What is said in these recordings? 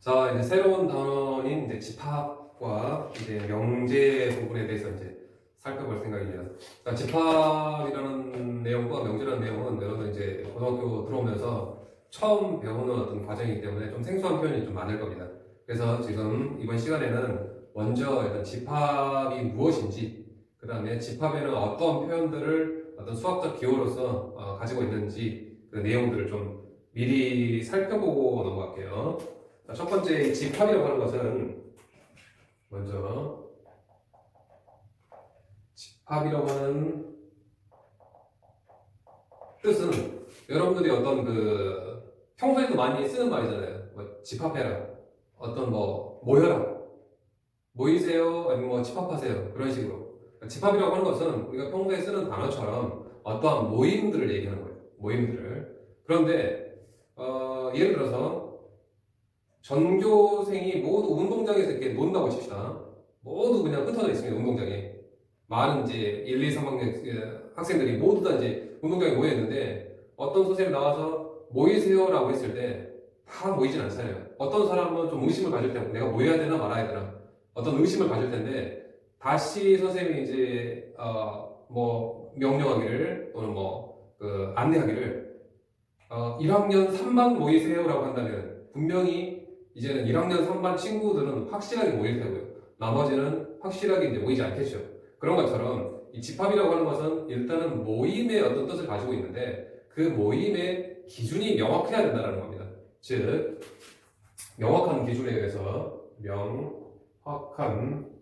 자, 이제 새로운 단원인 이제 집합과 이제 명제 부분에 대해서 이제 살펴볼 생각입니다. 자, 집합이라는 내용과 명제라는 내용은 여러분 이제 고등학교 들어오면서 처음 배우는 어떤 과정이기 때문에 좀 생소한 표현이 좀 많을 겁니다. 그래서 지금 이번 시간에는 먼저 일단 집합이 무엇인지, 그 다음에 집합에는 어떤 표현들을 어떤 수학적 기호로서 가지고 있는지 그 내용들을 좀 미리 살펴보고 넘어갈게요. 첫 번째 집합이라고 하는 것은 먼저 집합이라고 하는 뜻은 여러분들이 어떤 그 평소에도 많이 쓰는 말이잖아요. 뭐 집합해라, 어떤 뭐 모여라, 모이세요, 아니면 뭐 집합하세요, 그런 식으로. 집합이라고 하는 것은 우리가 평소에 쓰는 단어처럼 어떠한 모임들을 얘기하는 거예요. 모임들을. 그런데 예를 들어서 전교생이 모두 운동장에서 이렇게 논다고 칩시다. 모두 그냥 흩어져 있습니다, 운동장에. 많은 이제 1, 2, 3학년 학생들이 모두 다 이제 운동장에 모여있는데 어떤 선생님이 나와서 모이세요라고 했을 때 다 모이진 않잖아요. 어떤 사람은 좀 의심을 가질 텐데 내가 모여야 되나 말아야 되나 어떤 의심을 가질 텐데 다시 선생님이 이제 뭐 명령하기를 또는 뭐 그 안내하기를 1학년 3반 모이세요라고 한다면 분명히 이제는 1학년 3반 친구들은 확실하게 모일 테고요. 나머지는 확실하게 이제 모이지 않겠죠. 그런 것처럼 이 집합이라고 하는 것은 일단은 모임의 어떤 뜻을 가지고 있는데 그 모임의 기준이 명확해야 된다는 겁니다. 즉, 명확한 기준에 의해서 명확한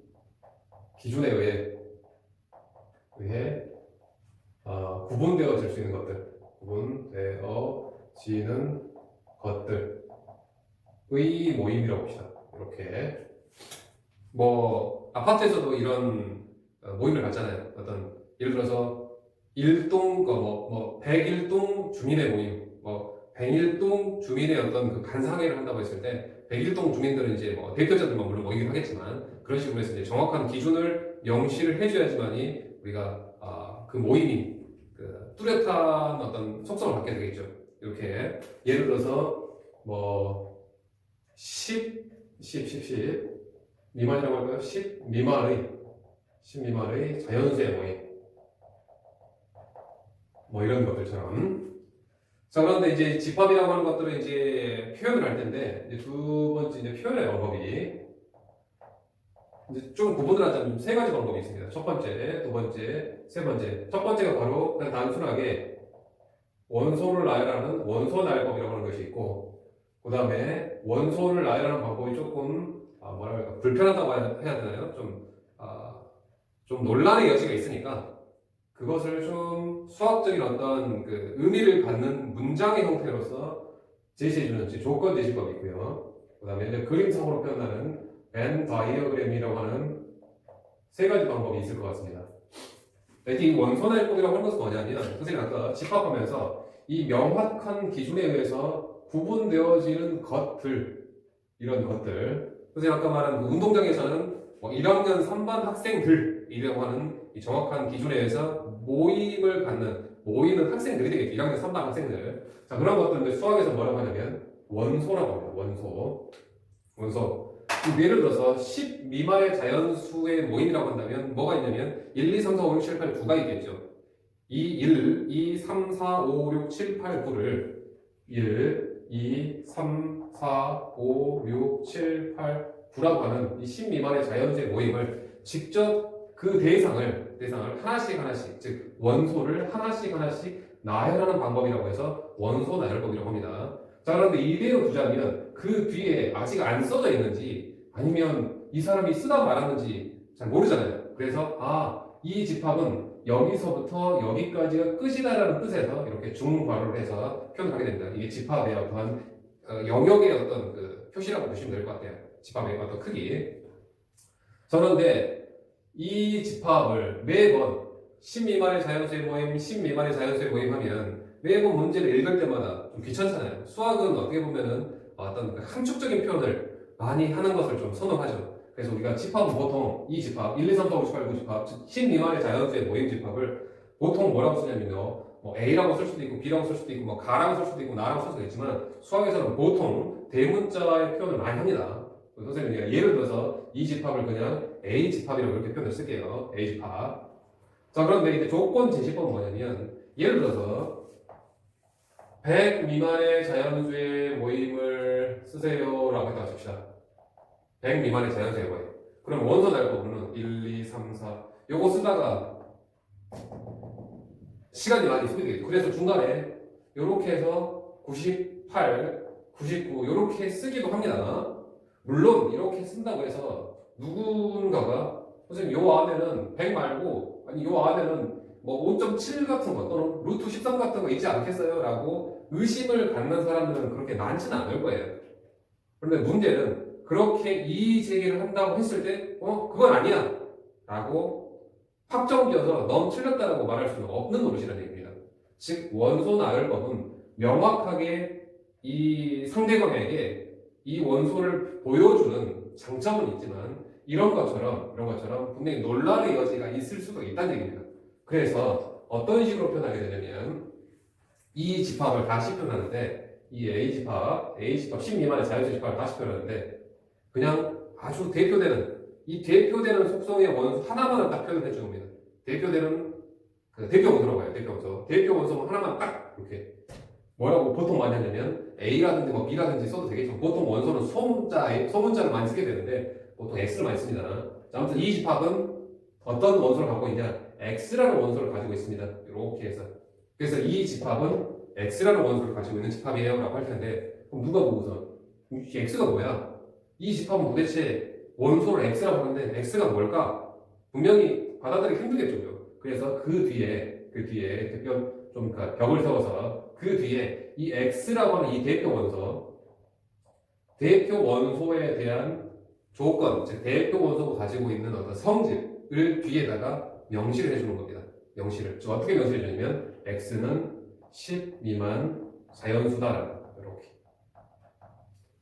기준에 의해 구분되어질 수 있는 것들, 구분되어지는 것들의 모임이라고 봅시다. 이렇게 뭐 아파트에서도 이런 모임을 갖잖아요. 어떤 예를 들어서 일동 뭐 101동 주민의 모임, 뭐 101동 주민의 어떤 그 간상회를 한다고 했을 때 101동 주민들은 이제 뭐 대표자들만 물론 모이긴 하겠지만 그런 식으로 해서 이제 정확한 기준을 명시를 해줘야지만이 우리가 그 모임이 그 뚜렷한 어떤 속성을 갖게 되겠죠. 이렇게 예를 들어서 뭐 10 미만이라고 할까요? 10 미만의 자연수의 모임 뭐 이런 것들처럼. 자, 그런데 이제 집합이라고 하는 것들은 이제 표현을 할 텐데 이제 두 번째 이제 표현의 방법이 이제 좀 구분을 하자면 세 가지 방법이 있습니다. 첫 번째, 두 번째, 세 번째. 첫 번째가 바로 그냥 단순하게 원소를 나열하는 원소 나열법이라고 하는 것이 있고, 그 다음에 원소를 나열하는 방법이 조금 뭐랄까 불편하다고 해야 되나요? 좀 논란의 여지가 있으니까 그것을 좀 수학적인 어떤 그 의미를 갖는 문장의 형태로서 제시해주는 조건 제시법이 있고요. 그 다음에 이제 그림상으로 표현하는 벤 다이어그램이라고 하는 세 가지 방법이 있을 것 같습니다. 이 원소나열법이라고 하는 것은 뭐냐면 선생님 아까 집합하면서 이 명확한 기준에 의해서 구분되어지는 것들, 이런 것들, 선생님 아까 말한 그 운동장에서는 뭐 1학년 3반 학생들이라고 하는 이 정확한 기준에 의해서 모이는 학생들이 되겠죠. 1학년 3반 학생들. 자, 그런 것들인데 수학에서 뭐라고 하냐면 원소라고 합니다. 원소. 예를 들어서 10 미만의 자연수의 모임이라고 한다면 뭐가 있냐면 1, 2, 3, 4, 5, 6, 7, 8, 9가 있겠죠. 이 1, 2, 3, 4, 5, 6, 7, 8, 9를 1, 2, 3, 4, 5, 6, 7, 8, 9라고 하는 이 10 미만의 자연수의 모임을 직접 그 대상을 하나씩 즉 원소를 하나씩 나열하는 방법이라고 해서 원소 나열법이라고 합니다. 자, 그런데 이대로 두자면 그 뒤에 아직 안 써져 있는지 아니면 이 사람이 쓰다 말았는지 잘 모르잖아요. 그래서 이 집합은 여기서부터 여기까지가 끝이다라는 뜻에서 이렇게 중괄호를 해서 표현을 하게 됩니다. 이게 집합의 어떠한 영역의 어떤 그 표시라고 보시면 될 것 같아요. 집합의 어떤 크기. 그런데 이 집합을 매번 10 미만의 자연수의 모임, 10 미만의 자연수의 모임 하면 매번 문제를 읽을 때마다 좀 귀찮잖아요. 수학은 어떻게 보면은 어떤 함축적인 표현을 많이 하는 것을 좀 선호하죠. 그래서 우리가 집합은 보통 이 집합, 1, 2, 3, 4, 5, 6, 8, 9 집합, 즉 10 미만의 자연수의 모임 집합을 보통 뭐라고 쓰냐면요. 뭐 A라고 쓸 수도 있고 B라고 쓸 수도 있고 뭐 가라고 쓸 수도 있고 나라고 쓸 수도 있지만 수학에서는 보통 대문자의 표현을 많이 합니다. 선생님이 예를 들어서 이 집합을 그냥 A 집합이라고 이렇게 표현을 쓸게요. A 집합. 자, 그런데 이제 조건 제시법은 뭐냐면 예를 들어서 100 미만의 자연수의 모임을 쓰세요라고 했다고 칩시다. 100 미만의 자연수의 모임. 그럼 원소 날법으로는 1, 2, 3, 4 요거 쓰다가 시간이 많이 소비되겠죠. 그래서 중간에 요렇게 해서 98, 99 요렇게 쓰기도 합니다. 물론 이렇게 쓴다고 해서 누군가가 선생님 요 안에는 100 말고 아니 요 안에는 뭐 5.7 같은 거 또는 루트 13 같은 거 있지 않겠어요? 라고 의심을 갖는 사람들은 그렇게 많지는 않을 거예요. 그런데 문제는 그렇게 이의 제기를 한다고 했을 때 그건 아니야 라고 확정지어서 넌 틀렸다라고 말할 수는 없는 노릇이라는 얘기입니다. 즉 원소 나열법은 명확하게 이 상대방에게 이 원소를 보여주는 장점은 있지만 이런 것처럼 분명히 논란의 여지가 있을 수도 있다는 얘기입니다. 그래서 어떤 식으로 표현하게 되냐면 이 집합을 다시 표현하는데 이 A 집합 10 미만의 자연수 집합을 다시 표현하는데 그냥 아주 대표되는 속성의 원소 하나만을 딱 표현해 주는 겁니다. 대표되는 대표 원소라고 해요. 대표 원소 하나만 딱 이렇게 뭐라고 보통 많이 하냐면 A라든지 뭐 B라든지 써도 되겠지만 보통 원소는 소문자를 많이 쓰게 되는데 보통 X를 많이 씁니다. 자, 아무튼 이 집합은 어떤 원소를 갖고 있냐? X라는 원소를 가지고 있습니다. 이렇게 해서 그래서 이 집합은 X라는 원소를 가지고 있는 집합이에요 라고 할 텐데 그럼 누가 보고서 X가 뭐야? 이 집합은 도대체 원소를 X라고 하는데 X가 뭘까? 분명히 받아들이기 힘들겠죠. 그래서 그 뒤에 좀 벽을 세워서 그 뒤에 이 X라고 하는 이 대표 원소에 대한 조건, 즉 대표 원소가 가지고 있는 어떤 성질을 뒤에다가 명시를 해주는 겁니다. 명시를. 즉 어떻게 명시해 주냐면 X는 10 미만 자연수다라고 이렇게.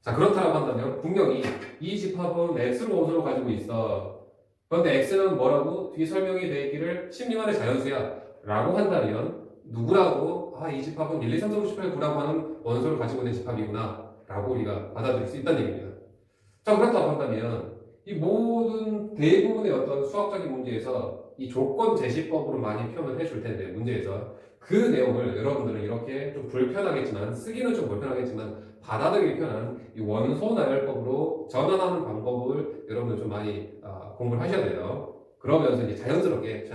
자 그렇다고 한다면 분명히 이 집합은 X를 원소로 가지고 있어. 그런데 X는 뭐라고? 뒤에 설명이 되어 있기를 10 미만의 자연수야 라고 한다면 누구라고? 이 집합은 1, 2, 3, 4, 5, 6, 7, 9라고 하는 원소를 가지고 있는 집합이구나 라고 우리가 받아들일 수 있다는 얘기입니다. 자 그렇다고 한다면 이 모든 대부분의 어떤 수학적인 문제에서 이 조건 제시법으로 많이 표현을 해줄 텐데 문제에서 그 내용을 여러분들은 이렇게 좀 불편하겠지만 쓰기는 좀 불편하겠지만 받아들이기 편한 이 원소 나열법으로 전환하는 방법을 여러분들 좀 많이 공부를 하셔야 돼요. 그러면서 이제 자연스럽게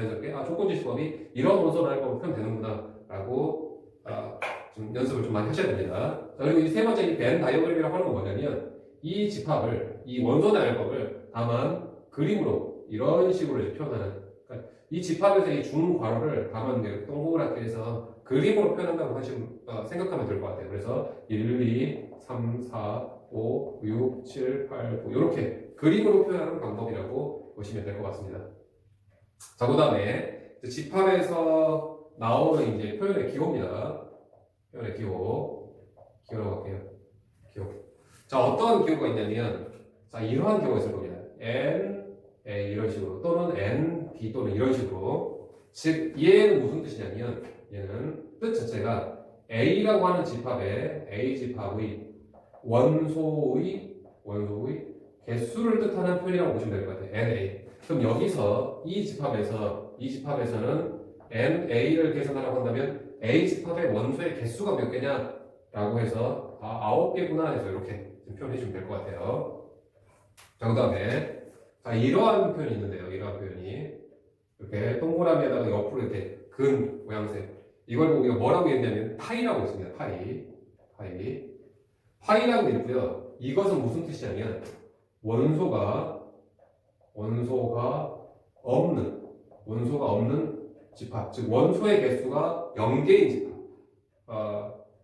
조건 제시법이 이런 원소 나열법으로 표현되는구나 라고 좀 연습을 좀 많이 하셔야 됩니다. 자, 그리고 이 세 번째 이 벤 다이어그램이라고 하는 건 뭐냐면 이 집합을 이 원소 나열법을 다만 그림으로 이런 식으로 이제 표현하는 그러니까 이 집합에서 이 중괄호를 다만 동그랗게 해서 그림으로 표현한다고 생각하면 될 것 같아요. 그래서 1, 2, 3, 4, 5, 6, 7, 8, 9 이렇게 그림으로 표현하는 방법이라고 보시면 될 것 같습니다. 자, 그 다음에 집합에서 나오는 이제 표현의 기호입니다. 표현의 기호라고 할게요. 기호. 자, 어떤 기호가 있냐면, 자, 이러한 기호가 있을 겁니다. N, A 이런 식으로, 또는 N, B 또는 이런 식으로. 즉, 얘는 무슨 뜻이냐면, 얘는 뜻 자체가 A라고 하는 집합의, A 집합의 원소의 개수를 뜻하는 표현이라고 보시면 될 것 같아요. NA. 그럼 여기서 이 집합에서는 NA를 계산하라고 한다면 A 집합의 원소의 개수가 몇 개냐? 라고 해서 9개구나 해서 이렇게 표현해 주면 될 것 같아요. 자, 그 다음에 이러한 표현이 있는데요. 이러한 표현이 이렇게 동그라미에다가 옆으로 이렇게 근 모양새 이걸 보고 이거 뭐라고 했냐면 파이라고 했습니다. 파이라고 있고요. 이것은 무슨 뜻이냐면 원소가 없는 집합, 즉 원소의 개수가 0개인 집합.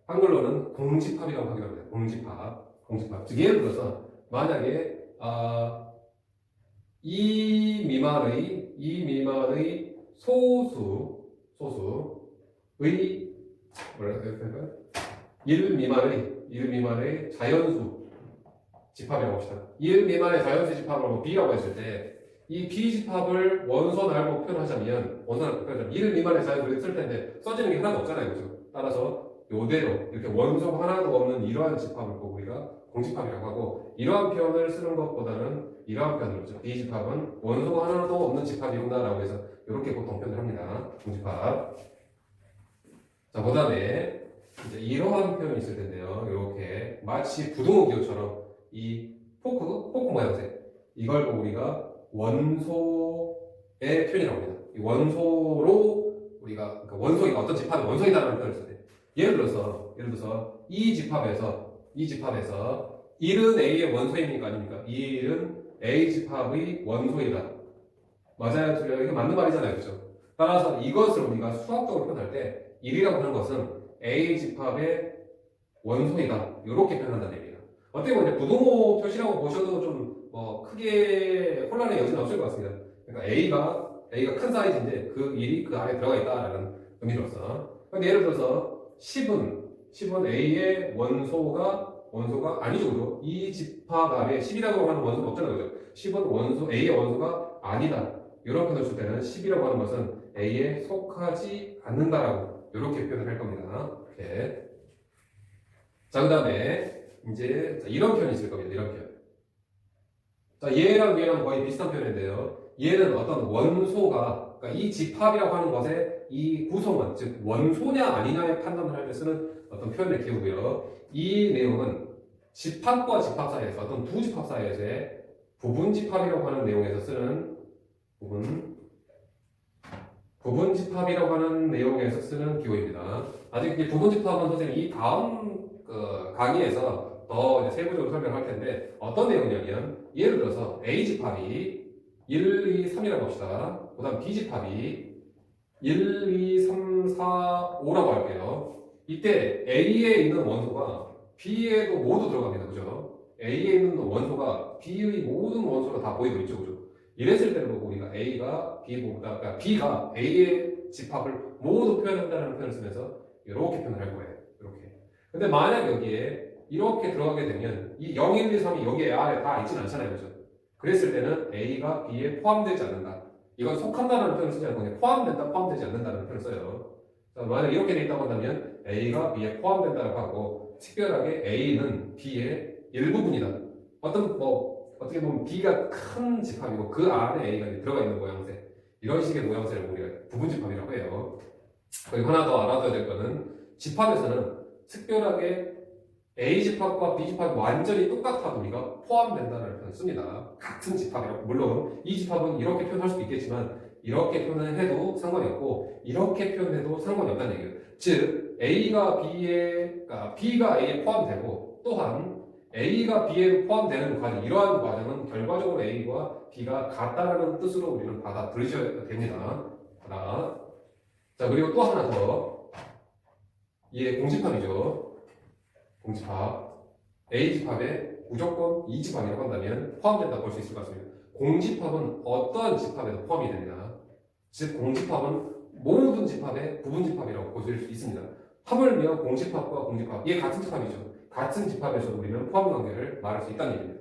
한글로는 공집합이라고 하기도 합니다. 공집합. 즉 예를 들어서 만약에 이 미만의 소수의 1 미만의 자연수 집합이라고 합시다. 1 미만의 자연수 집합을 B라고 했을 때 이 B집합을 원소 날고 표현하자면, 원소 날고 표현하자면 1 미만의 자연수를 쓸 텐데 써지는 게 하나도 없잖아요. 그죠? 따라서 요대로 이렇게 원소 하나도 없는 이러한 집합을 보고 우리가 공집합이라고 하고, 이러한 표현을 쓰는 것보다는 이러한 표현을 쓰죠. B집합은 원소가 하나도 없는 집합이구나라고 해서 이렇게 보통 표현을 합니다. 공집합. 자, 그 다음에 이제 이러한 표현이 있을 텐데요. 이렇게 마치 부등호 기호처럼 이 포크 모양새, 이걸 보고 우리가 원소의 표현이라고 합니다. 이 원소로 우리가 그러니까 원소가 어떤 집합이 원소이다라는 표현을 쓸 때, 예를 들어서 이 집합에서 1은 A의 원소입니까 아닙니까? 2은 A 집합의 원소이다. 맞아요, 틀려요? 이게 맞는 말이잖아요, 그렇죠? 따라서 이것을 우리가 수학적으로 표현할 때 1이라고 하는 것은 A 집합의 원소이다. 이렇게 표현한다는 얘기예요. 어떻게 보면 부등호 표시라고 보셔도 좀 크게 혼란의 여지는 없을 것 같습니다. 그러니까 A가 큰 사이즈인데 그 1이 그 안에 들어가 있다라는 의미로서. 근데 예를 들어서 10은 A의 원소가 아니죠, 그죠? 이 집합 안에 10이라고 하는 원소가 없잖아요, 그죠? 10은 A의 원소가 아니다. 이런 표현을 쓸 때는 10이라고 하는 것은 A에 속하지 않는다라고 이렇게 표현을 할 겁니다. 이렇게. 자, 그 다음에 이제 이런 표현이 있을 겁니다. 이런 표현. 자, 얘랑 거의 비슷한 표현인데요. 얘는 어떤 원소가, 그러니까 이 집합이라고 하는 것의 이 구성원, 즉 원소냐 아니냐의 판단을 할 때 쓰는 어떤 표현을 기우고요. 이 내용은 집합과 집합 사이에서, 어떤 두 집합 사이에서의 부분 집합이라고 하는 내용에서 쓰는 부분 집합이라고 하는 내용에서 쓰는 기호입니다. 아직 이 부분 집합은 선생님 이 다음 강의에서 더 이제 세부적으로 설명할 텐데, 어떤 내용이냐면, 예를 들어서 A 집합이 1, 2, 3이라고 합시다. 그 다음 B 집합이 1, 2, 3, 4, 5라고 할게요. 이때 A에 있는 원소가 B에도 모두 들어갑니다. 그죠? A에 있는 원소가 B의 모든 원소가 다 보이고 있죠. 그죠? 이랬을 때는 우리가 그러니까 B가 A의 집합을 모두 표현한다는 표현을 쓰면서 이렇게 표현을 할 거예요. 이렇게. 근데 만약 여기에 이렇게 들어가게 되면 이 0, 1, 2, 3이 여기에 아래 다 있지는 않잖아요. 그죠? 그랬을 때는 A가 B에 포함되지 않는다. 이건 속한다는 표현을 쓰지 않고 그냥 포함된다, 포함되지 않는다는 표현을 써요. 자, 만약 이렇게 돼 있다고 한다면 A가 B에 포함된다고 하고, 특별하게 A는 B의 일부분이다. 어떻게 보면 B가 큰 집합이고 그 안에 A가 들어가 있는 모양새, 이런 식의 모양새를 우리가 부분 집합이라고 해요. 그리고 하나 더 알아둬야 될 거는, 집합에서는 특별하게 A 집합과 B 집합이 완전히 똑같아도 우리가 포함된다는 표현을 씁니다. 같은 집합이라고. 물론 이 집합은 이렇게 표현할 수도 있겠지만 이렇게 표현을 해도 상관이 없고 이렇게 표현해도 상관이 없다는 얘기예요. 즉 B가 A에 포함되고, 또한 A가 B에 포함되는 과정, 이러한 과정은 결과적으로 A와 B가 같다라는 뜻으로 우리는 받아들이셔야 됩니다. 하나. 자, 그리고 또 하나 더. 이게 공집합이죠. 공집합. A집합에 무조건 E집합이라고 한다면 포함된다고 볼 수 있을 것 같습니다. 공집합은 어떠한 집합에도 포함이 됩니다. 즉 공집합은 모든 집합의 부분 집합이라고 보실 수 있습니다. 하물며 공집합과 공집합, 이게 같은 집합이죠. 같은 집합에서 우리는 포함 관계를 말할 수 있다는 얘기입니다.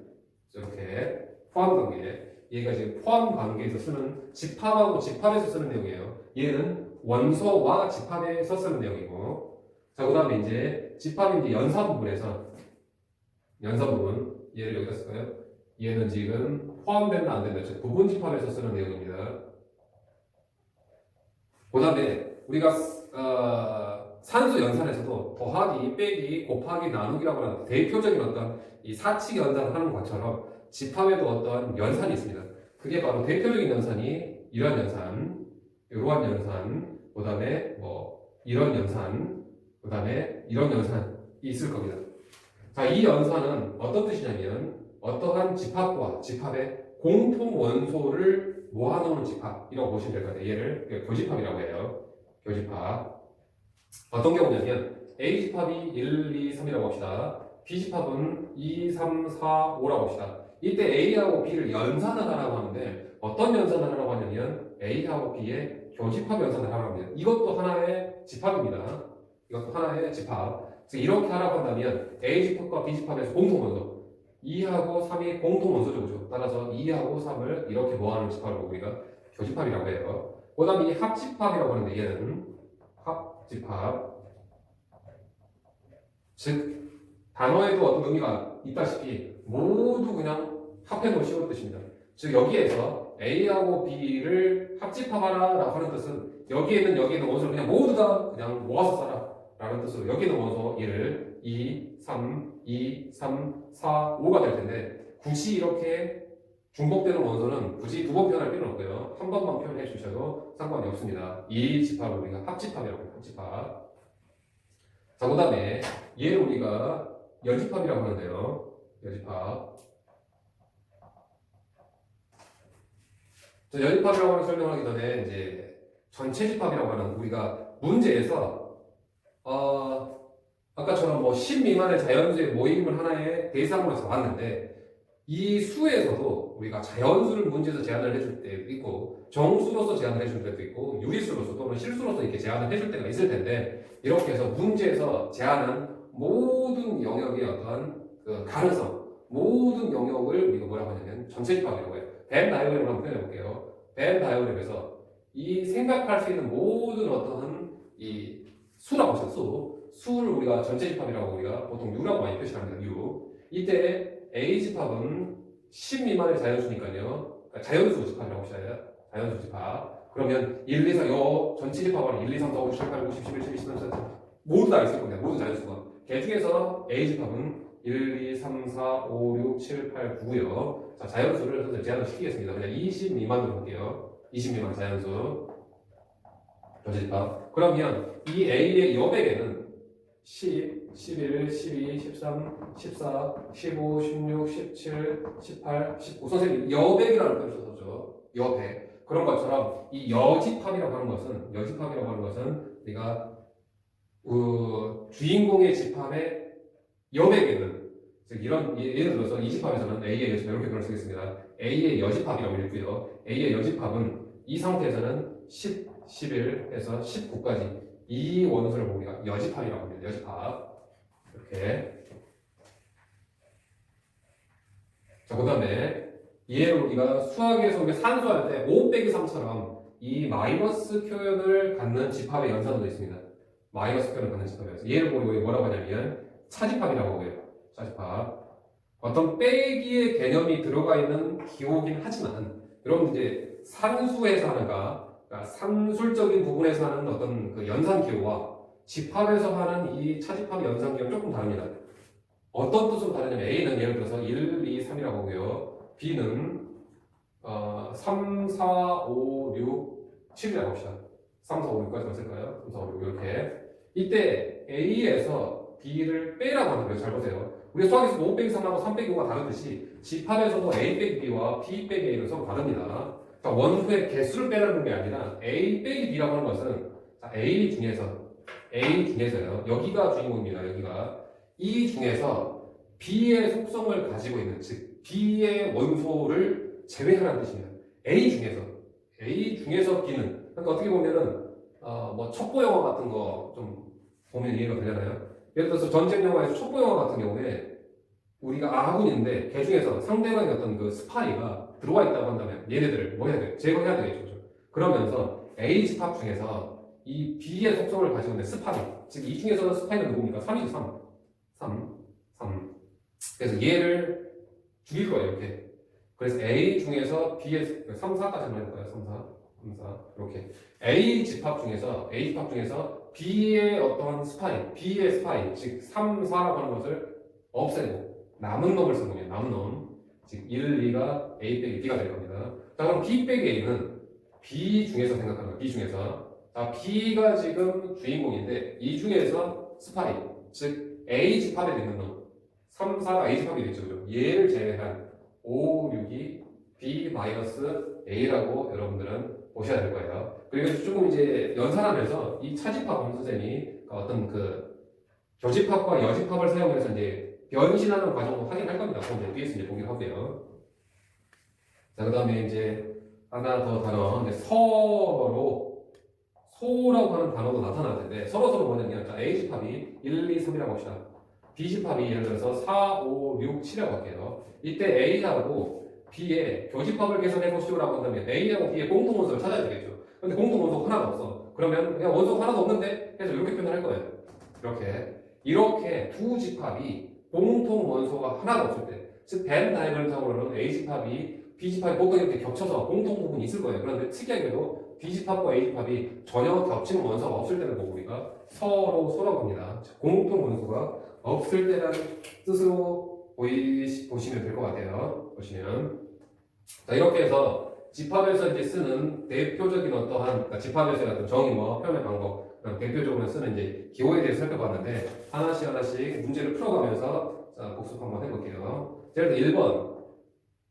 이렇게 포함 관계, 얘가 지금 포함 관계에서 쓰는, 집합하고 집합에서 쓰는 내용이에요. 얘는 원소와 집합에서 쓰는 내용이고, 자, 그 다음에 이제 집합이 이제 연사 부분, 얘를 여기다 쓸까요? 얘는 지금 포함된다 안 된다, 즉 부분 집합에서 쓰는 내용입니다. 그 다음에 우리가 산수 연산에서도 더하기, 빼기, 곱하기, 나누기라고 하는 대표적인 어떤 이 사칙 연산을 하는 것처럼 집합에도 어떤 연산이 있습니다. 그게 바로 대표적인 연산이 이런 연산, 이러한 연산, 그 다음에 이런 연산, 그 다음에 이런 연산이 있을 겁니다. 자, 이 연산은 어떤 뜻이냐면 어떠한 집합과 집합의 공통 원소를 모아놓은 집합이라고 보시면 될 것 같아요. 얘를 교집합이라고 해요. 교집합. 어떤 경우냐면 A집합이 1, 2, 3이라고 합시다. B집합은 2, 3, 4, 5라고 합시다. 이때 A하고 B를 연산을 하라고 하는데, 어떤 연산을 하라고 하냐면 A하고 B의 교집합 연산을 하라고 합니다. 이것도 하나의 집합입니다. 이것도 하나의 집합. 즉 이렇게 하라고 한다면 A집합과 B집합에서 공통 원소, 2하고 3이 공통 원소죠. 그죠? 따라서 2하고 3을 이렇게 모아놓은 집합을 우리가 교집합이라고 해요. 그 다음에 이 합집합이라고 하는데 얘는 합집합. 즉 단어에도 어떤 의미가 있다시피 모두 그냥 합해놓은 쉬운 뜻입니다. 즉 여기에서 A하고 B를 합집합하라라고 하는 뜻은 여기에 있는 원소를 그냥 모두 다 그냥 모아서 써라 라는 뜻으로 여기 있는 원소 1을 2, 3, 2, 3, 4, 5가 될 텐데 굳이 이렇게 중복되는 원소는 굳이 두 번 표현할 필요는 없고요. 한 번만 표현해 주셔도 상관이 없습니다. 이 집합을 우리가 합집합이라고 해요. 합집합. 자, 그 다음에 얘를 우리가 여집합이라고 하는데요. 여집합. 자, 여집합이라고 하는 설명하기 전에 이제 전체 집합이라고 하는 우리가 문제에서 아까처럼 뭐 10 미만의 자연수의 모임을 하나의 대상으로 잡았는데 이 수에서도 우리가 자연수를 문제에서 제한을 해줄 때도 있고 정수로서 제한을 해줄 때도 있고 유리수로서 또는 실수로서 이렇게 제한을 해줄 때가 있을 텐데 이렇게 해서 문제에서 제한한 모든 영역의 어떤 그 가능성 모든 영역을 우리가 뭐라고 하냐면 전체 집합이라고 해요. 벤 다이어그램을 한번 표현해 볼게요. 벤 다이어그램에서 이 생각할 수 있는 모든 어떤 이 수라고 하죠. 수를 우리가 전체 집합이라고 우리가 보통 U라고 많이 표시합니다. U. 이때 A 집합은 10 미만의 자연수니까요. 그러니까 자연수 집합이라고 하셔야 돼요. 자연수 집합. 그러면 1, 2, 4, 요 전체 집합은 1, 2, 3, 4, 5, 6, 7, 8, 9, 10, 11, 12, 13, 14 모두 다 있을 겁니다. 모두 자연수가. 그 중에서 A 집합은 1, 2, 3, 4, 5, 6, 7, 8, 9고요. 자, 자연수를 선생님 제한을 시키겠습니다. 그냥 20 미만으로 볼게요. 20 미만 자연수. 전체 집합. 그러면 이 A의 여백에는 10, 11, 12, 13, 14, 15, 16, 17, 18, 19 선생님 여백이라는 표현을 썼죠. 여백. 그런 것처럼 이 여집합이라고 하는 것은 우리가 주인공의 집합의 여백에는 즉 이런 예를 들어서 이 집합에서는 A의 여집합 이렇게 표현을 쓰겠습니다. A의 여집합이라고 읽고요. A의 여집합은 이 상태에서는 10, 11에서 19까지 이 원소를 우리가 여집합이라고 합니다. 여집합. 이렇게. 자, 그 다음에 얘를 우리가 수학에서 우리가 산수할 때 5 빼기 3처럼 이 마이너스 표현을 갖는 집합의 연산도 있습니다. 마이너스 표현을 갖는 집합의 연산. 얘를 우리가 뭐라고 하냐면 차집합이라고 하고요. 차집합. 어떤 빼기의 개념이 들어가 있는 기호긴 하지만 여러분 이제 산수에서 하는가 그러니까 산술적인 부분에서 하는 어떤 그 연산 기호와 집합에서 하는 이 차집합 연산 기호는 조금 다릅니다. 어떤 뜻으로 다르냐면 A는 예를 들어서 1, 2, 3이라고 하고요. B는 3, 4, 5, 6, 7이라고 합시다. 3, 4, 5, 6까지만 쓸까요? 3, 4, 5, 6 이렇게. 이때 A에서 B를 빼라고 하는 거예요. 잘 보세요. 우리 수학에서 5 빼기 3하고 3 빼기 5가 다르듯이 집합에서도 A 빼기 B와 B 빼기 A는 서로 다릅니다. 그러니까 원소의 개수를 빼라는 게 아니라 A 빼기 B라고 하는 것은 A 중에서요. 여기가 주인공입니다. 여기가 이 중에서 B의 속성을 가지고 있는 즉 B의 원소를 제외하라는 뜻입니다. A 중에서 B는 그러니까 어떻게 보면은 뭐 첩보 영화 같은 거 좀 보면 이해가 되잖아요. 예를 들어서 전쟁 영화에서 첩보 영화 같은 경우에 우리가 아군인데 그 중에서 상대방의 어떤 그 스파이가 들어와 있다고 한다면 얘네들을 뭐 해야 돼? 제거해야 되겠죠. 그러면서 A 집합 중에서 이 B의 속성을 가지고 있는 스파이 즉 이 중에서 스파이는 누굽니까? 3이죠. 3. 그래서 얘를 죽일 거예요. 이렇게. 그래서 A 중에서 B의 3, 4까지만 할 거예요. 3, 4 이렇게 A 집합 중에서 B의 어떤 B의 스파이 즉 3, 4라고 하는 것을 없애고 남은 놈을 쓴 겁니다. 남은 놈. 즉 1, 2가 A 빼기 B가 될 겁니다. 자, 그럼 B 빼기 A는 B 중에서 생각하는 거예요. B 중에서. 자, B가 지금 주인공인데 이 중에서 스파이 즉 A 집합에 있는 놈 3, 4가 A 집합이 되죠. 얘를 제외한 5, 6이 B-A라고 여러분들은 보셔야 될 거예요. 그리고 조금 이제 연산하면서 이 차집합 선생님이 어떤 그 교집합과 여집합을 사용해서 이제 변신하는 과정도 확인할 겁니다. 그럼 뒤에서 이제 보긴 하고요. 자, 그 다음에 이제 하나 더 단어, 이제 소라고 하는 단어도 나타날 텐데 서로 뭐냐면 자, A 집합이 1, 2, 3이라고 합시다. B 집합이 예를 들어서 4, 5, 6, 7이라고 할게요. 이때 A하고 B의 교집합을 계산해 보시오라고 한다면 A하고 B의 공통 원소를 찾아야 되겠죠. 근데 공통 원소가 하나도 없어. 그러면 그냥 원소가 하나도 없는데 해서 이렇게 표현할 거예요. 이렇게 두 집합이 공통 원소가 하나도 없을 때, 즉 벤 다이그램상으로는 A 집합이 B 집합이 보통 이렇게 겹쳐서 공통 부분이 있을 거예요. 그런데 특이하게도 B 집합과 A 집합이 전혀 겹치는 원소가 없을 때를 보고 우리가 서로 소라고 합니다. 공통 원소가 없을 때라는 뜻으로 보시면 될 것 같아요. 보시면 자 이렇게 해서 집합에서 이제 쓰는 대표적인 어떠한 그러니까 집합에서의 어떤 정의와 표현의 방법 대표적으로 쓰는 이제 기호에 대해서 살펴봤는데 하나씩 문제를 풀어가면서 자, 복습 한번 해볼게요. 예를 들어 1번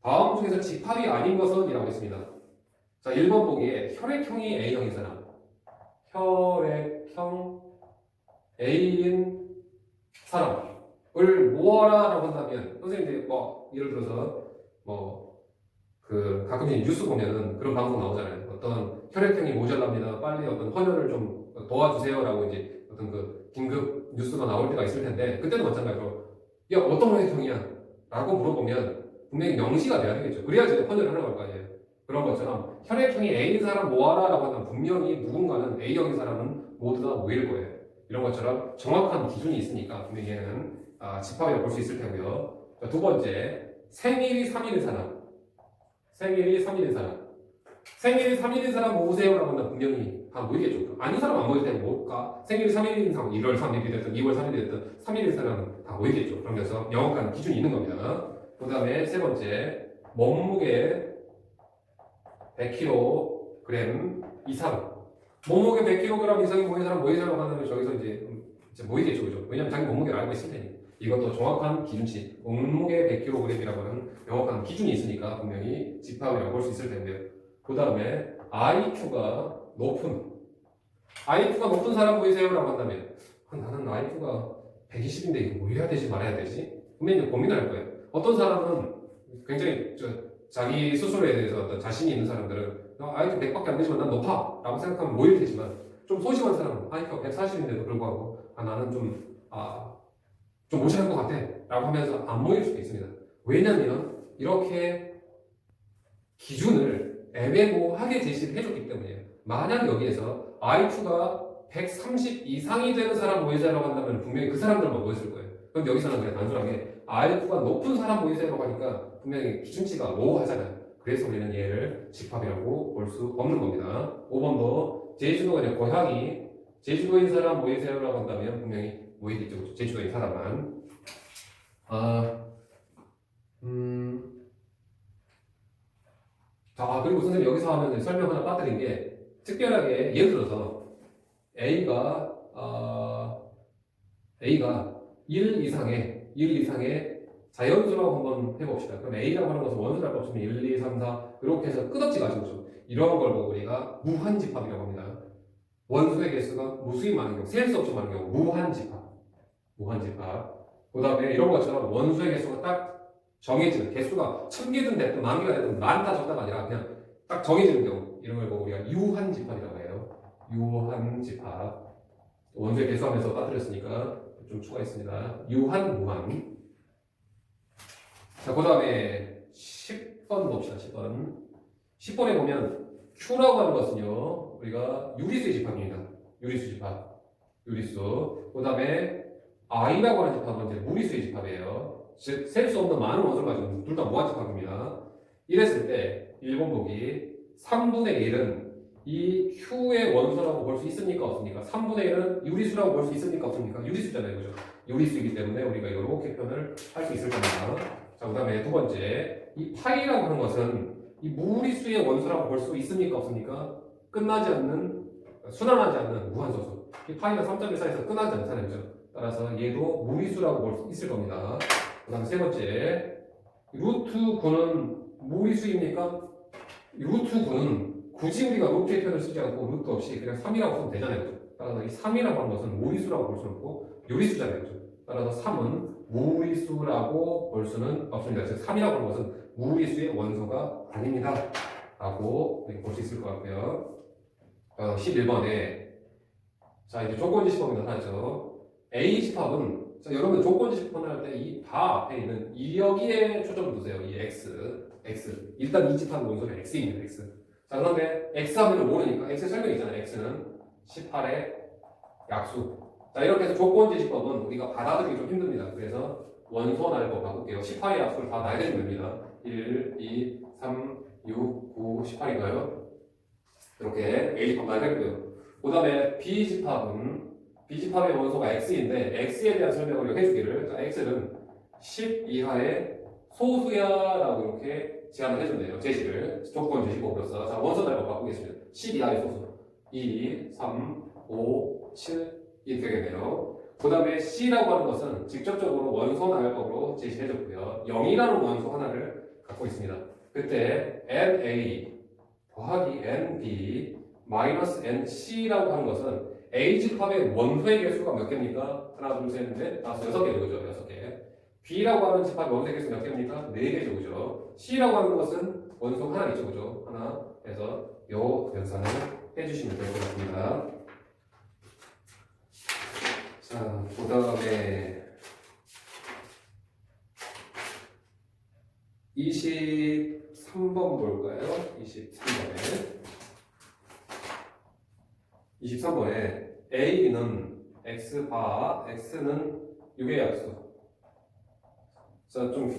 다음 중에서 집합이 아닌 것은 이라고 했습니다. 자 1번 보기에 혈액형이 A형인 사람 혈액형 A인 사람을 모아라 라고 한다면 선생님들이 뭐 예를 들어서 가끔씩 뉴스 보면은 그런 방송 나오잖아요. 어떤 혈액형이 모자랍니다. 빨리 어떤 헌혈을 좀 도와주세요라고 이제 어떤 그 긴급 뉴스가 나올 때가 있을 텐데 그때도 마찬가지로 야 어떤 혈액형이야? 라고 물어보면 분명히 명시가 돼야 되겠죠. 그래야지 헌혈을 하는 걸 거 아니에요. 그런 것처럼 혈액형이 A인 사람 모아라 라고 하면 분명히 누군가는 A형인 사람은 모두 다 모일 거예요. 이런 것처럼 정확한 기준이 있으니까 분명히 얘는 집합이라고 볼 수 있을 테고요. 자, 두 번째 생일이 3일인 사람 생일이 3일인 사람 모으세요라고 하면 분명히 다 모이겠죠. 아닌 사람 안 모일 때는 뭘까? 생일이 3일인 사람 1월 3일이 됐든 2월 3일이 됐든 3일인 사람은 다 모이겠죠. 그러면서 명확한 기준이 있는 겁니다. 그 다음에 세 번째 몸무게 100kg 이상 몸무게 100kg 이상이 모인 사람 모이자라고 한다면 저기서 이제 모이겠죠. 그죠? 왜냐면 자기 몸무게를 알고 있을 테니 이것도 정확한 기준치 몸무게 100kg이라고 하는 명확한 기준이 있으니까 분명히 집합이라고 볼 수 있을 텐데요. 그 다음에 IQ가 높은 사람 보이세요라고 한다면 나는 IQ가 120인데 이거 뭐 해야 되지 말아야 되지? 분명히 고민을 할 거예요. 어떤 사람은 굉장히 자기 스스로에 대해서 어떤 자신이 있는 사람들은 IQ 100밖에 안 되지만 난 높아 라고 생각하면 모일 테지만 좀 소심한 사람은 IQ가 140인데도 불구하고 나는 좀 모자랄 것 같아 라고 하면서 안 모일 수도 있습니다. 왜냐면 이렇게 기준을 애매모호하게 제시를 해줬기 때문이에요. 만약 여기에서 IQ가 130 이상이 되는 사람 모이자라고 한다면 분명히 그 사람들만 모였을 거예요. 그럼 여기서는 그냥 단순하게 IQ가 높은 사람 모이자라고 하니까 분명히 기준치가 모호하잖아요. 그래서 우리는 얘를 집합이라고 볼 수 없는 겁니다. 5번도 제주도가 이제 고향이 제주도인 사람 모이세요라고 한다면 분명히 모이겠죠. 제주도인 사람만. 자, 그리고 선생님 여기서 하면 설명 하나 빠뜨린 게 특별하게 예를 들어서 A가 1 이상의 자연수라고 한번 해봅시다. 그럼 A라고 하는 것은 원수라고 없으면 1, 2, 3, 4 이렇게 해서 끝없이 가지고 이런 걸 보고 우리가 무한집합이라고 합니다. 원소의 개수가 무수히 많은 경우, 셀 수 없이 많은 경우 무한집합. 그 다음에 이런 것처럼 원소의 개수가 딱 정해지는 개수가 1000개든 됐든 10,000개가 됐든 많다 적다가 아니라 그냥 딱 정해지는 경우 이런 걸 보고 우리가 유한집합이라고 해요. 유한집합. 원소의 개수하면서 빠뜨렸으니까 좀 추가했습니다. 유한, 무한. 자, 그 다음에 10번 봅시다. 10번에 보면 Q라고 하는 것은요, 우리가 유리수의 집합입니다. 유리수. 그 다음에 I라고 하는 집합은 이제 무리수의 집합이에요. 즉, 셀 수 없는 많은 원소를 가지고 둘 다 무한집합입니다. 이랬을 때 1번 보기 3분의 1은 이 Q의 원소라고 볼 수 있습니까? 없습니까? 3분의 1은 유리수라고 볼 수 있습니까? 없습니까? 유리수잖아요. 그죠? 유리수이기 때문에 우리가 이렇게 표현을 할 수 있을 겁니다. 자, 그 다음에 두 번째, 이 파이라고 하는 것은 이 무리수의 원소라고 볼 수 있습니까? 없습니까? 끝나지 않는, 순환하지 않는 무한소수. 이 파이가 3.14에서 끝나지 않잖아요. 그죠? 따라서 얘도 무리수라고 볼 수 있을 겁니다. 그 다음에 세 번째, 루트 9는 무리수입니까? 루트 9는 굳이 우리가 루트의 표현을 쓰지 않고 루트 없이 그냥 3이라고 쓰면 되잖아요. 그죠? 따라서 이 3이라고 하는 것은 무리수라고 볼 수는 없고 유리수잖아요. 그죠? 따라서 3은 무리수라고 볼 수는 없습니다. 즉 3이라고 하는 것은 무리수의 원소가 아닙니다. 라고 볼 수 있을 것 같고요. 11번에 자 이제 조건지 집합이 나타나죠. A 집합은 자, 여러분 조건지식 표현할 때 이 바 앞에 있는 이 여기에 초점을 두세요. 이 x. 일단 이 집합의 원소는 x입니다. x. 자, 그런데 x 하면은 모르니까 x 설명이 있잖아요. x는 18의 약수. 자, 이렇게 해서 조건지식법은 우리가 받아들이기 좀 힘듭니다. 그래서 원소 날법 바꿀게요. 18의 약수를 다 나열해주면 됩니다. 1, 2, 3, 6, 9, 18인가요? 이렇게 A집합 나열했고요. 그 다음에 B집합의 원소가 X인데 X에 대한 설명을 해주기를, 자, X는 10 이하의 소수야라고 이렇게 제안을 해줬네요. 제시를 조건 제시법으로서. 자, 원소 날법 바꾸겠습니다. 10 이하의 소수 2, 3, 5, 7 이렇게 되겠네요. 그 다음에 C라고 하는 것은 직접적으로 원소 나열법으로 제시해줬고요. 0이라는 원소 하나를 갖고 있습니다. 그때 NA 더하기 NB 마이너스 NC라고 하는 것은 A집합의 원소의 개수가 몇 개입니까? 하나, 둘, 셋, 넷, 다섯, 6개죠. 그죠? 6개. B라고 하는 집합의 원소의 개수 몇 개입니까? 4개죠. 그죠? C라고 하는 것은 원소가 하나겠죠. 그죠? 하나 해서 요 연산을 해주시면 될 것 같습니다. 자, 그 다음에 23번 볼까요? 23번에 A는 X바, X는 6의 약수. 자, 좀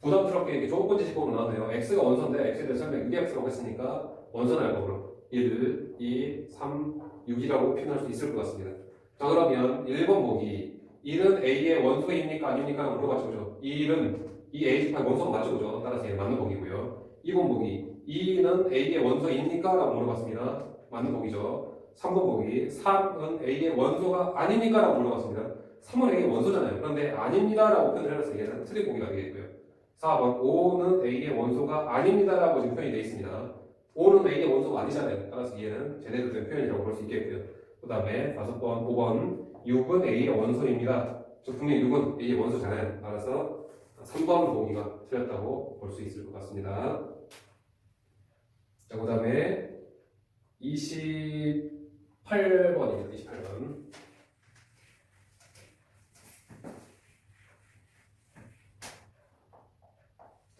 부담스럽게 이렇게 조건지식법으로 나왔네요. X가 원소인데 X에 대해서 설명 6의 약수라고 했으니까 원소 날법으로 1, 2, 3, 6이라고 표현할 수 있을 것 같습니다. 자, 그러면 1번 보기 1은 A의 원소입니까? 아닙니까? 물어봤죠. 1은 이 A집합의 원소가 맞죠? 그죠? 따라서 얘는 맞는 보기고요. 2번 보기 2는 A의 원소입니까? 라고 물어봤습니다. 맞는 보기죠. 3번 보기 3은 A의 원소가 아닙니까? 라고 물어봤습니다. 3은 A의 원소잖아요. 그런데 아닙니다 라고 표현을 해서 얘는 틀린 보기가 되겠고요. 4번 5는 A의 원소가 아닙니다 라고 지금 표현이 되어 있습니다. 5는 A의 원소가 아니잖아요. 따라서 얘는 제대로 된 표현이라고 볼 수 있겠고요. 그 다음에 5번 5번 6은 A의 원소입니다. 저 분명히 6은 A의 원소잖아요. 따라서 3번 보기가 틀렸다고 볼 수 있을 것 같습니다. 자, 그 다음에 28번입니다. 28번.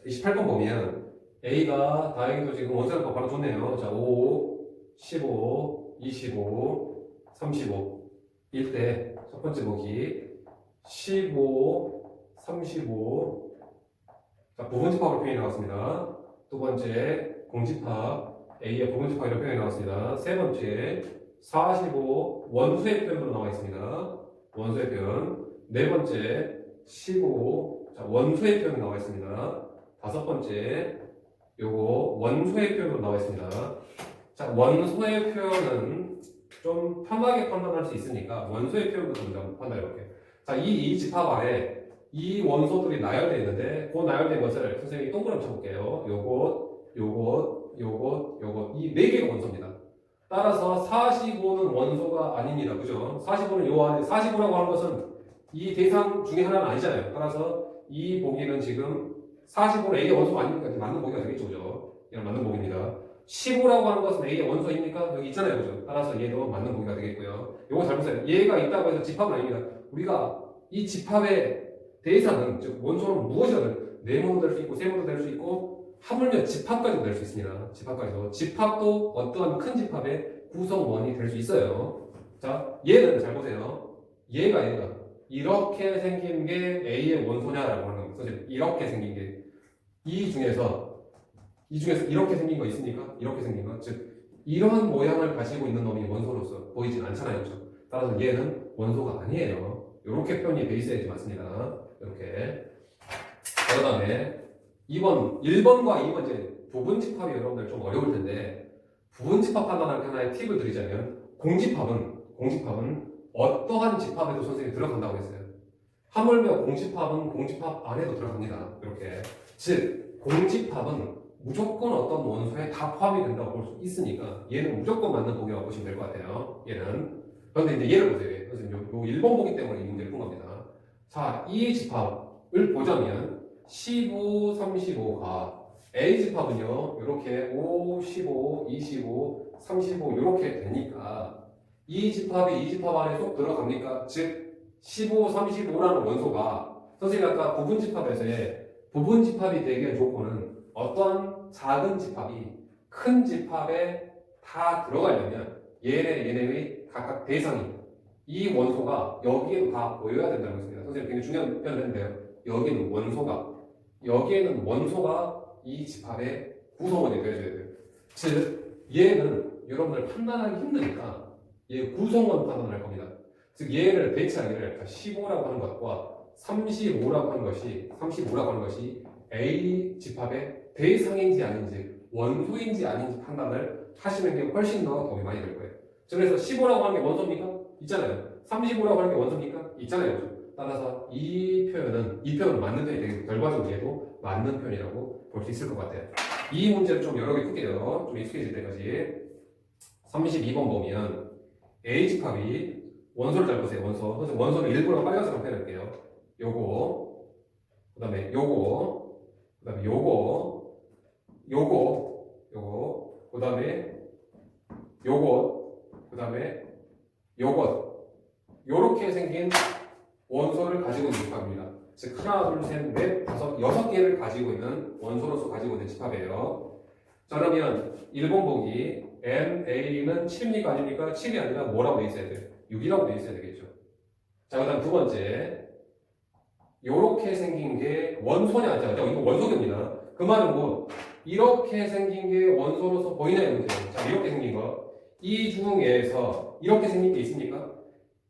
28번 보면 A가 다행히도 지금 원소값 바로 줬네요. 자, 5, 15, 25, 35 일때 첫 번째 보기 15, 35 자, 부분집합으로 표현이 나왔습니다. 두 번째 공집합 A의 부분집합이라고 표현이 나왔습니다. 세 번째 45 원수의 표현으로 나와 있습니다. 원수의 표현. 네 번째 15 자, 원수의 표현이 나와 있습니다. 다섯 번째 요거 원소의 표현으로 나와 있습니다. 자, 원소의 표현은 좀 편하게 판단할 수 있으니까 원소의 표현부터 먼저 판단해 볼게요. 자, 이 집합 안에 이 원소들이 나열되어 있는데 그 나열된 것을 선생님이 동그라미 쳐볼게요. 요것 이 4개가 원소입니다. 따라서 45는 원소가 아닙니다. 그죠? 45는 요 안에 45라고 하는 것은 이 대상 중에 하나는 아니잖아요. 따라서 이 보기는 지금 45는 A의 원소가 아닙니까? 맞는 보기가 되겠죠. 그죠? 이건 맞는 보기입니다. 15라고 하는 것은 A의 원소입니까? 여기 있잖아요. 그죠? 따라서 얘도 맞는 보기가 되겠고요. 요거 잘 보세요. 얘가 있다고 해서 집합은 아닙니다. 우리가 이 집합의 대상은, 즉 원소는 무엇이든 네모도 될 수 있고 세모도 될 수 있고 하물며 집합까지도 될 수 있습니다. 집합까지도. 집합도 어떠한 큰 집합의 구성원이 될 수 있어요. 자, 얘는 잘 보세요. 얘가 이렇게 생긴 게 A의 원소냐라고 하는 겁니다. 그래서 이렇게 생긴 게 이 중에서 이렇게 생긴 거 있습니까? 이렇게 생긴 거, 즉 이러한 모양을 가지고 있는 놈이 원소로서 보이진 않잖아요, 그렇죠? 따라서 얘는 원소가 아니에요. 이렇게 표현이 돼 있어야지 맞습니다. 이렇게. 그다음에 1번과 2번 이제 부분집합이 여러분들 좀 어려울 텐데 부분집합 판단할 하나의 팁을 드리자면 공집합은 어떠한 집합에도 선생님이 들어간다고 했어요. 하물며 공집합은 공집합 안에도 들어갑니다. 이렇게. 즉 공집합은 무조건 어떤 원소에 다 포함이 된다고 볼 수 있으니까 얘는 무조건 맞는 보기라고 보시면 될 것 같아요. 얘는. 그런데 이제 얘를 보세요. 선생님 요 1번 보기 때문에 이 문제를 푼 겁니다. 자, 이 집합을 보자면 15, 35가 A 집합은요 이렇게 5, 15, 25, 35 이렇게 되니까 이 집합이 이 집합 안에 쏙 들어갑니까? 즉 15, 35라는 원소가 선생님이 아까 부분집합에서의 부분집합이 되기 위한 조건은 어떤 작은 집합이 큰 집합에 다 들어가려면 얘네의 각각 대상이 이 원소가 여기에도 다 모여야 된다는 것입니다. 선생님 굉장히 중요한 표현을 했는데요. 여기에는 원소가 이 집합의 구성원이 되어줘야 돼요. 즉 얘는 여러분들 판단하기 힘드니까 얘 구성원 판단을 할 겁니다. 즉 얘를 배치하기를 15라고 하는 것과 35라고 하는 것이 A 집합의 대상인지 아닌지 원소인지 아닌지 판단을 하시는 게 훨씬 더 도움이 많이 될 거예요. 그래서 15라고 하는 게 원소입니까? 있잖아요. 35라고 하는 게 원소입니까? 있잖아요. 따라서 이 표현은 맞는 편이 되고 결과적으로 얘도 맞는 편이라고 볼 수 있을 것 같아요. 이 문제를 좀 여러 개 풀게요. 좀 익숙해질 때까지. 32번 보면 A 집합이 원소를 잘 보세요. 그래서 원소는 일부러 빨간색으로 표현할게요. 요거, 그 다음에 요거, 그 다음에 요거, 그 다음에 요거, 그 다음에 요것. 요렇게 생긴 원소를 가지고 있는 집합입니다. 즉 하나, 둘, 셋, 넷, 다섯, 6개를 가지고 있는 원소로서 가지고 있는 집합이에요. 자 그러면 1번 보기 NA는 7입니까 아닙니까? 7이 아니라 뭐라고 돼 있어야 돼요? 6이라고 돼 있어야 되겠죠. 자 그다음 두 번째 요렇게 생긴 게 원소냐 아니냐? 이거 원소입니다. 그 말은 뭐 이렇게 생긴 게 원소로서 보이나요? 문제예요. 자 이렇게 생긴 거 이 중에서 이렇게 생긴 게 있습니까?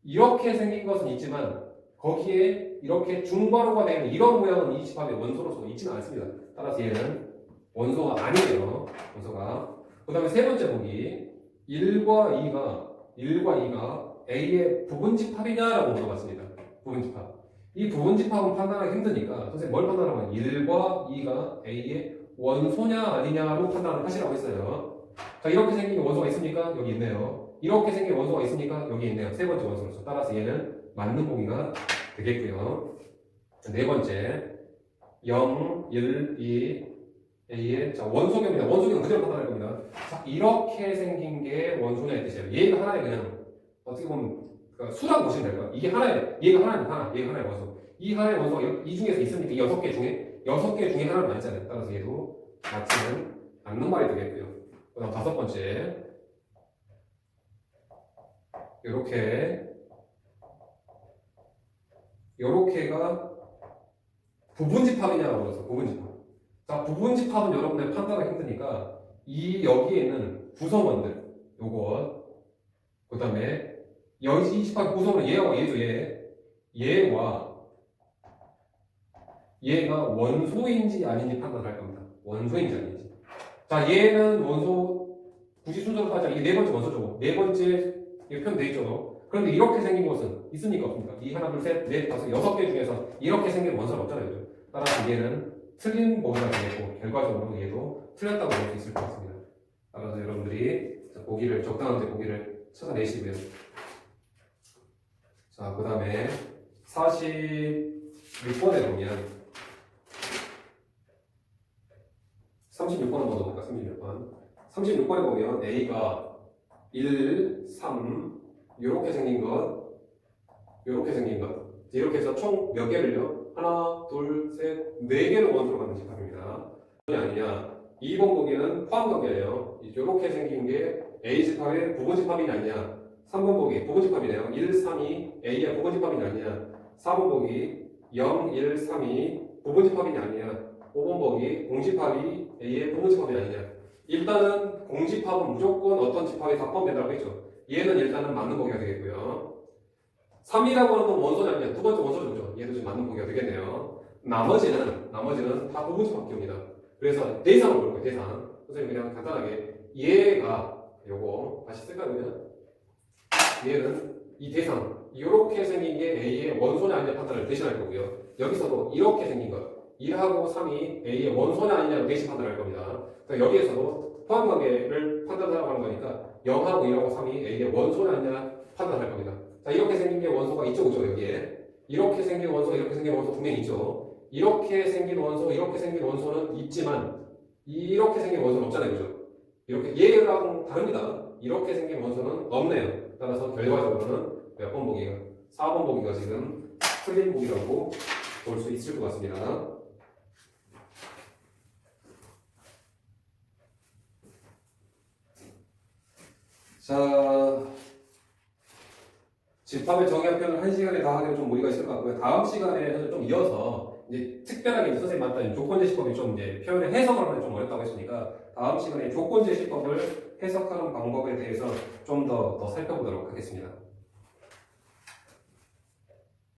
이렇게 생긴 것은 있지만 거기에 이렇게 중괄호가 되는 이런 모양은 이 집합의 원소로서 있지는 않습니다. 따라서 얘는 원소가 아니에요. 원소가. 그 다음에 세 번째 보기 1과 2가 A의 부분집합이냐라고 물어봤습니다. 부분집합. 이 부분집합은 판단하기 힘드니까 선생님 뭘 판단하면 1과 2가 A의 원소냐 아니냐로 판단을 하시라고 했어요. 자 이렇게 생긴 원소가 있습니까? 여기 있네요. 이렇게 생긴 원소가 있습니까? 여기 있네요. 세 번째 원소로서. 따라서 얘는 맞는 보기가 되겠고요. 네 번째 0, 1, 2 A의 자 원소경입니다. 원소경 그대로 판단할 겁니다. 자 이렇게 생긴 게 원소냐의 뜻이에요. 얘가 하나의 그냥 어떻게 보면 그러니까 수라고 보시면 될 거예요. 이게 하나의 얘가 하나의 원소. 이 하나의 원소가 이 중에서 있습니까? 이 6개 중에 하나는 아니잖아요. 따라서 얘도 맞지는 않는 말이 되겠고요. 그다음 다섯 번째 요렇게가 부분집합이냐고 그래서 부분집합. 자, 부분집합은 여러분들 판단하기 힘드니까 여기에는 구성원들 요것 그 다음에 여기 이 집합 구성원은 얘하고 얘죠. 얘가 원소인지 아닌지 판단할 겁니다. 원소인지 아닌지. 자, 얘는 원소 굳이 순서로 따지면 이게 네 번째 원소죠. 네 번째 표현돼 있죠. 그런데 이렇게 생긴 것은 있습니까? 없습니까? 이 하나, 둘, 셋, 넷, 다섯, 6개 중에서 이렇게 생긴 원소는 없잖아요. 그죠? 따라서 얘는 틀린 보기가 되겠고 결과적으로 얘도 틀렸다고 볼 수 있을 것 같습니다. 따라서 여러분들이 적당한 보기를 찾아내시고요. 자, 그 다음에 46번에 보면 36번 한번 더 볼까? 36번에 보면 A가 1, 3 이렇게 생긴 것 이렇게 해서 총 몇 개를요? 하나, 둘, 셋, 4개를 원소로 갖는 집합입니다. 아니냐? 2번 보기는 포함관계예요. 이렇게 생긴 게 A 집합의 부분집합이냐 아니냐? 3번 보기 부분집합이네요. 1, 3, 2 A의 부분집합이냐 아니냐? 4번 보기 0, 1, 3, 2 부분집합이냐 아니냐? 5번 보기 공집합이 A의 부분집합이 아니냐? 일단은 공집합은 무조건 어떤 집합에 다 포함된다고 했죠. 얘는 일단은 맞는 보기가 되겠고요. 3이라고 하는 건 원소냐 아니냐? 두 번째 원소죠. 얘도 좀 맞는 보기가 되겠네요. 나머지는 다 부분집합기입니다. 그래서 대상을 볼 거예요. 대상. 선생님 그냥 간단하게 얘가 요거 다시 쓸까요 그냥? 얘는 이 대상 이렇게 생긴 게 A의 원소냐 아니냐 판단을 대신할 거고요. 여기서도 이렇게 생긴 것 1하고 3이 A의 원소냐 아니냐로 대신 판단할 겁니다. 그러니까 여기에서도 포함관계를 판단하라고 하는 거니까 0하고 1하고 3이 A의 원소냐 아니냐 판단할 겁니다. 자 이렇게 생긴 게 원소가 있죠 그죠 여기에 이렇게 생긴 원소 분명히 있죠. 이렇게 생긴 원소는 있지만 이렇게 생긴 원소는 없잖아요 그죠. 이렇게 얘랑 다릅니다. 이렇게 생긴 원소는 없네요. 따라서 결과적으로는 몇 번 보기가 4번 보기가 지금 틀린 보기라고 볼 수 있을 것 같습니다. 자, 집합의 정의한 표현을 1시간에 다 하기는 좀 무리가 있을 것 같고요. 다음 시간에 좀 이어서 이제 특별하게 이제 선생님 맞다 조건제시법이 좀 이제 표현의 해석을 하면 좀 어렵다고 했으니까 다음 시간에 조건제시법을 해석하는 방법에 대해서 좀 더 살펴보도록 하겠습니다.